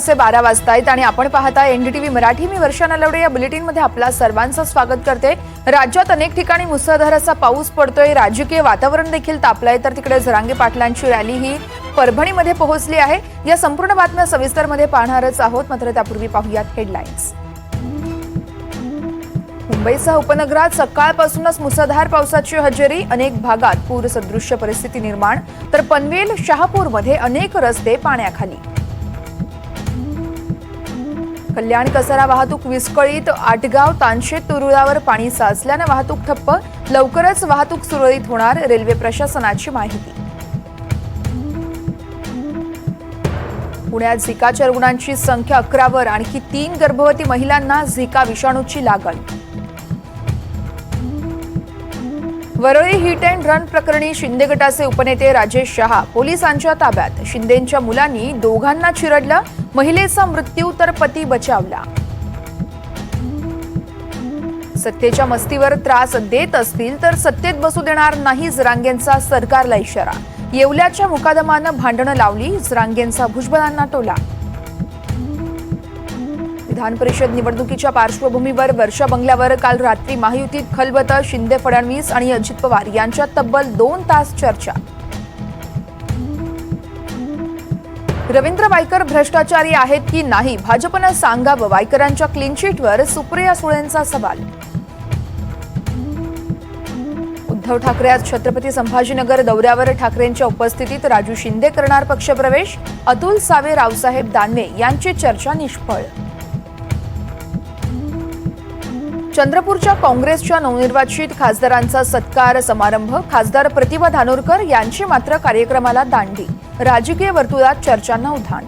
से 12 वाजता आहेत आणि आपण पाहताय एनडीटीव्ही मराठी। मी वर्षा नलवडे। या बुलेटिन मध्ये आपला सर्वांचं स्वागत करते। राज्यात अनेक ठिकाणी मुसळधार असा पाऊस पडतोय, राजकीय वातावरण देखील तापलंय, तर तिकडे जरांगे पाटलांची रॅली ही परभणीमध्ये पोहोचली आहे। या संपूर्ण बातम्या सविस्तर मध्ये पाहणारच आहोत, मात्र त्यापूर्वी पाहूयात हेडलाईन्स। मुंबईसह उपनगरात सकाळपासूनच मुसळधार पावसाची हजेरी, अनेक भागात पूरसदृश्य परिस्थिती निर्माण, तर पनवेल शहापूरमध्ये अनेक रस्ते पाण्याखाली। कल्याण कसारा वाहतूक विस्कळीत, आटगाव तानशेत तुरुळावर पाणी साचल्याने वाहतूक ठप्प, लवकरच वाहतूक सुरळीत होणार, रेल्वे प्रशासनाची माहिती। पुण्यात झिकाच्या रुग्णांची संख्या 11 वर, आणखी 3 गर्भवती महिलांना झिका विषाणूची लागण। वरळी हिट अँड रन प्रकरणी शिंदे गटाचे उपनेते राजेश शहा पोलिसांच्या ताब्यात। शिंदेंच्या मुलांनी दोघांना चिरडलं, महिलेचा मृत्यू तर पती बचावला। सत्तेच्या मस्तीवर त्रास देत असतील तर सत्तेत बसू देणार नाही, जरांगेंचा सरकारला इशारा। येवल्याच्या मुकादमानं भांडणं लावली, जरांगेंचा भुजबळांना टोला। विधान परिषद निवडणुकीच्या पार्श्वभूमीवर वर्षा बंगल्यावर काल रात्री महायुतीत खलबत, शिंदे फडणवीस आणि अजित पवार यांच्यात तब्बल 2 तास चर्चा। रवींद्र वायकर भ्रष्टाचारी आहेत की नाही, भाजपनं सांगावं, वायकरांच्या क्लीन चिटवर सुप्रिया सुळेंचा सवाल। उद्धव ठाकरे आज छत्रपती संभाजीनगर दौऱ्यावर, ठाकरेंच्या उपस्थितीत राजू शिंदे करणार पक्षप्रवेश, अतुल सावे, रावसाहेब दानवे यांची चर्चा निष्फळ। चंद्रपूरच्या काँग्रेसच्या नवनिर्वाचित खासदारांचा सत्कार समारंभ, खासदार प्रतिभा धानोरकर यांची मात्र कार्यक्रमाला दांडी, राजकीय वर्तुळात चर्चांना उधाण।